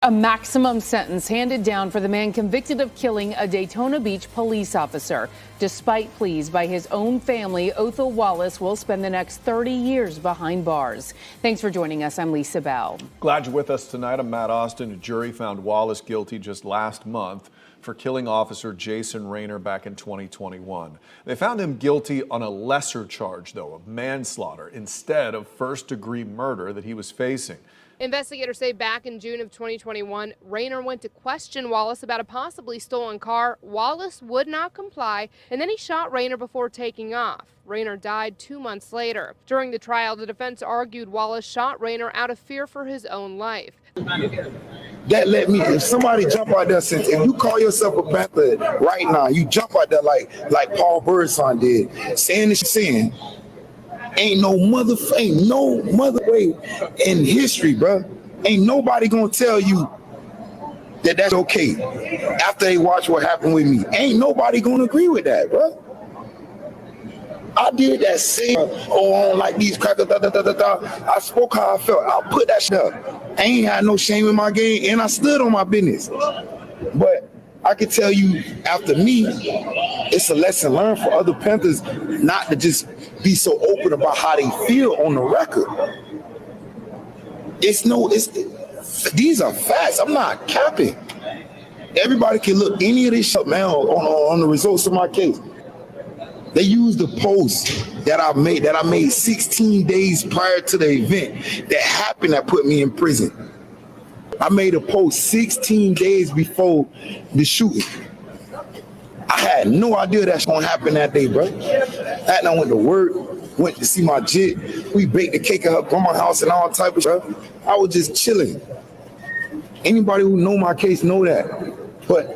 A maximum sentence handed down for the man convicted of killing a Daytona Beach police officer. Despite pleas by his own family, Othel Wallace will spend the next 30 years behind bars. Thanks for joining us. I'm Lisa Bell. Glad you're with us tonight. I'm Matt Austin. A jury found Wallace guilty just last month for killing Officer Jason Rayner back in 2021. They found him guilty on a lesser charge, though, of manslaughter instead of first-degree murder that he was facing. Investigators say back in June of 2021, Rayner went to question Wallace about a possibly stolen car. Wallace would not comply, and then he shot Rayner before taking off. Rayner died 2 months later. During the trial, the defense argued Wallace shot Rayner out of fear for his own life. That let me, if somebody jump out there, if you call yourself a Panther right now, you jump out there like Paul Birdsong did, saying this sin. Ain't no mother way in history, bro. Ain't nobody gonna tell you that that's okay after they watch what happened with me. Ain't nobody gonna agree with that, bro. I did that same, on like these crackers, I spoke how I felt. I put that shit up. I ain't had no shame in my game, and I stood on my business. But I can tell you, after me, it's a lesson learned for other Panthers not to just be so open about how they feel on the record. These are facts. I'm not capping. Everybody can look any of this shit, man, on the results of my case. They used the post that I made 16 days prior to the event that happened that put me in prison. I made a post 16 days before the shooting. I had no idea that's gonna happen that day, bro. I went to work, went to see my jit. We baked the cake at her grandma's house and all type of stuff. I was just chilling. Anybody who know my case know that. But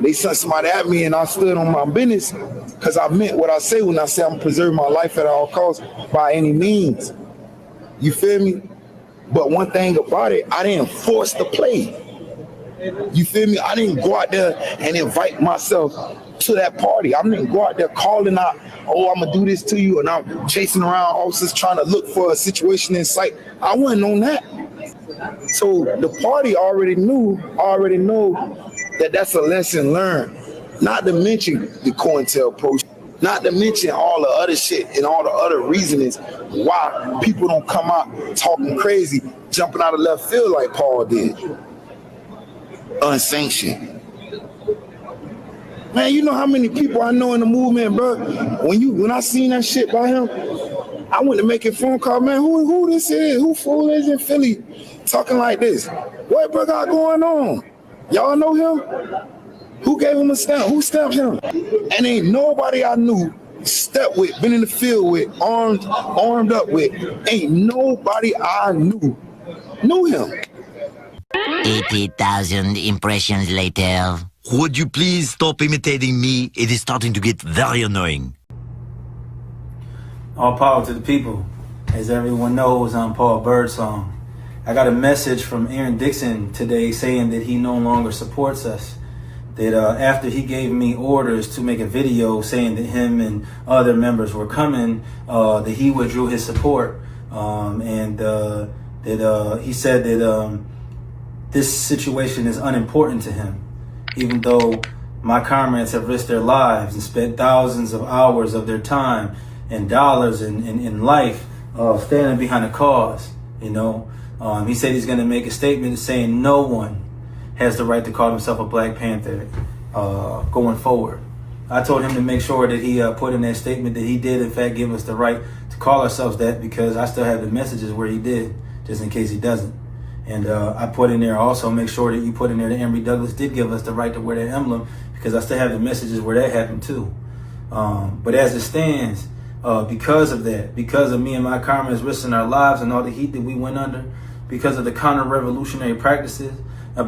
they sent somebody at me and I stood on my business because I meant what I say when I say I'm preserving my life at all costs by any means. You feel me? But one thing about it, I didn't force the play. You feel me? I didn't go out there and invite myself to that party. I didn't go out there calling out, oh, I'm going to do this to you, and I'm chasing around officers trying to look for a situation in sight. I wasn't on that. So the party already know that that's a lesson learned. Not to mention the COINTELPRO. Not to mention all the other shit and all the other reasons why people don't come out talking crazy, jumping out of left field like Paul did. Unsanctioned. Man, you know how many people I know in the movement, bro? When I seen that shit by him, I went to make a phone call. Man, who this is? Who fool is in Philly talking like this? What bro got going on? Y'all know him? Who gave him a stamp? Who stamped him? And ain't nobody I knew stepped with, been in the field with, armed up with. Ain't nobody I knew him. 80,000 impressions later. Would you please stop imitating me? It is starting to get very annoying. All power to the people. As everyone knows, I'm Paul Birdsong. I got a message from Aaron Dixon today saying that he no longer supports us. That after he gave me orders to make a video saying that him and other members were coming, that he withdrew his support. And that he said that this situation is unimportant to him. Even though my comrades have risked their lives and spent thousands of hours of their time and dollars and life standing behind a cause, you know. He said he's going to make a statement saying no one has the right to call himself a Black Panther going forward. I told him to make sure that he put in that statement that he did, in fact, give us the right to call ourselves that, because I still have the messages where he did, just in case he doesn't. And I put in there also, make sure that you put in there that Emory Douglas did give us the right to wear that emblem, because I still have the messages where that happened too. But as it stands, because of that, because of me and my comrades risking our lives and all the heat that we went under, because of the counter-revolutionary practices,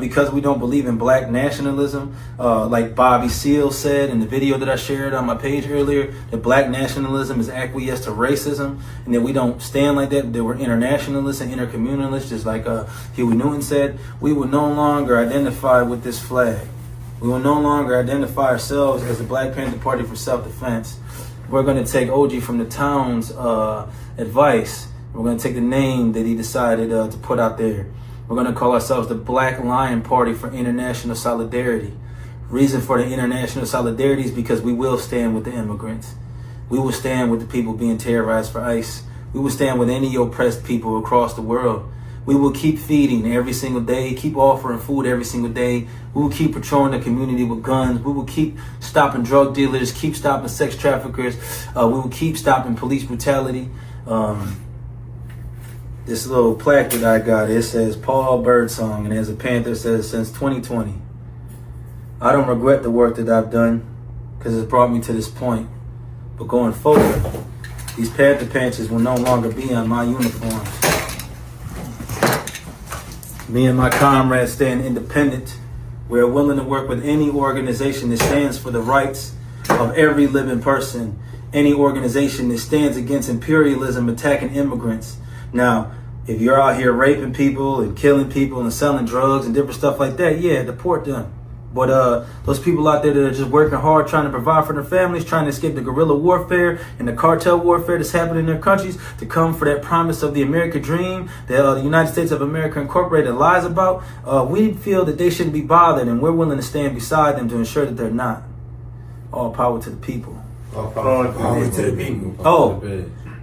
because we don't believe in black nationalism, like Bobby Seale said in the video that I shared on my page earlier, that black nationalism is acquiesced to racism, and that we don't stand like that we're internationalists and intercommunalists, just like Huey Newton said. We will no longer identify with this flag. We will no longer identify ourselves as the Black Panther Party for self-defense. We're going to take OG from the town's advice. We're going to take the name that he decided to put out there. We're going to call ourselves the Black Lion Party for International Solidarity. Reason for the international solidarity is because we will stand with the immigrants. We will stand with the people being terrorized for ICE. We will stand with any oppressed people across the world. We will keep feeding every single day, keep offering food every single day. We will keep patrolling the community with guns. We will keep stopping drug dealers, keep stopping sex traffickers. We will keep stopping police brutality. This little plaque that I got, it says Paul Birdsong, and as a Panther says since 2020. I don't regret the work that I've done because it's brought me to this point. But going forward, these Panther patches will no longer be on my uniforms. Me and my comrades stand independent. We're willing to work with any organization that stands for the rights of every living person. Any organization that stands against imperialism, attacking immigrants. Now, if you're out here raping people and killing people and selling drugs and different stuff like that, yeah, deport them. But those people out there that are just working hard, trying to provide for their families, trying to escape the guerrilla warfare and the cartel warfare that's happening in their countries, to come for that promise of the American dream that the United States of America Incorporated lies about, we feel that they shouldn't be bothered, and we're willing to stand beside them to ensure that they're not. All power to the people. All power to the people. Oh,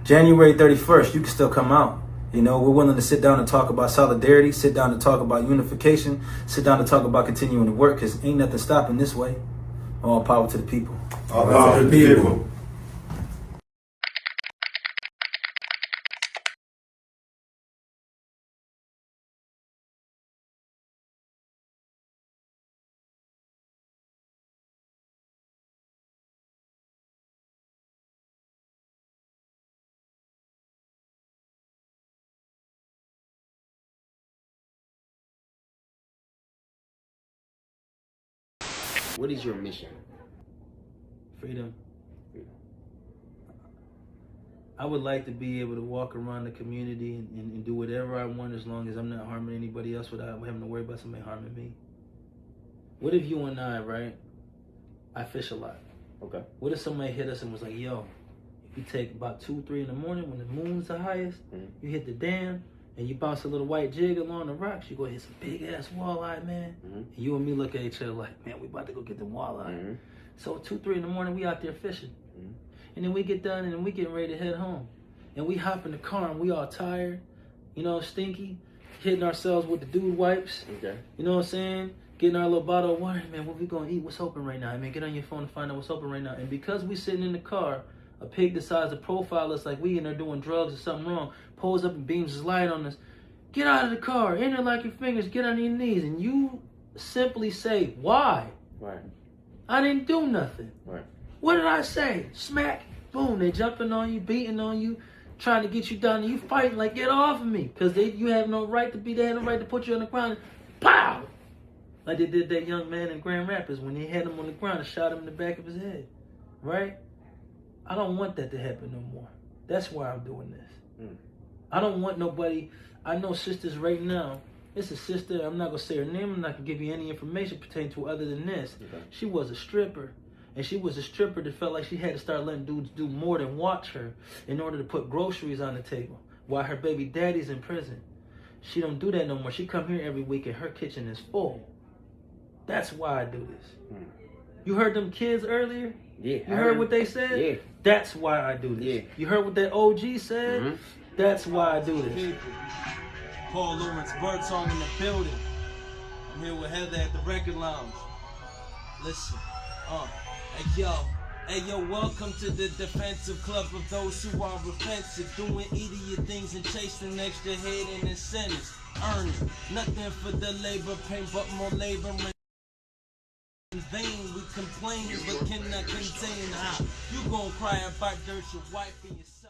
January 31st, you can still come out. You know, we're willing to sit down and talk about solidarity, sit down to talk about unification, sit down to talk about continuing to work, because ain't nothing stopping this way. All power to the people. All power to the people. What is your mission? Freedom. I would like to be able to walk around the community and do whatever I want, as long as I'm not harming anybody else without having to worry about somebody harming me. What if you and I, right? I fish a lot. Okay. What if somebody hit us and was like, yo, if you take about 2, 3 in the morning when the moon's the highest, you hit the dam, and you bounce a little white jig along the rocks, you go hit some big ass walleye, man. And you and me look at each other like, man, we about to go get the walleye. So 2, 3 in the morning, we out there fishing. And then we get done and we getting ready to head home. And we hop in the car and we all tired, you know, stinky, hitting ourselves with the dude wipes. Okay. You know what I'm saying? Getting our little bottle of water. Man, what we gonna eat? What's open right now? I mean, get on your phone and find out what's open right now. And because we sitting in the car, a pig decides to profile us like we in there doing drugs or something wrong, pulls up and beams his light on us. Get out of the car, in there like your fingers, get on your knees. And you simply say, why? Right. I didn't do nothing. Right. What did I say? Smack, boom, they jumping on you, beating on you, trying to get you down, and you fighting like, get off of me. Because you have no right to be there, no right to put you on the ground. Pow! Like they did that young man in Grand Rapids when they had him on the ground and shot him in the back of his head. Right? I don't want that to happen no more. That's why I'm doing this. I don't want nobody. I know sisters right now. It's a sister. I'm not going to say her name. I'm not going to give you any information pertaining to her other than this. Okay. She was a stripper. And she was a stripper that felt like she had to start letting dudes do more than watch her in order to put groceries on the table while her baby daddy's in prison. She don't do that no more. She come here every week and her kitchen is full. That's why I do this. You heard them kids earlier? Yeah. You heard what they said? Yeah. That's why I do this. Yeah. You heard what that OG said? That's why I do this. Paul Birdsong in the building. I'm here with Heather at the record lounge. Listen, Hey yo, welcome to the defensive club of those who are offensive, doing idiot things and chasing extra head and incentives, earning nothing for the labor pain but more labor in vain. We complain but cannot contain how you gon' cry about dirt your wife and your son.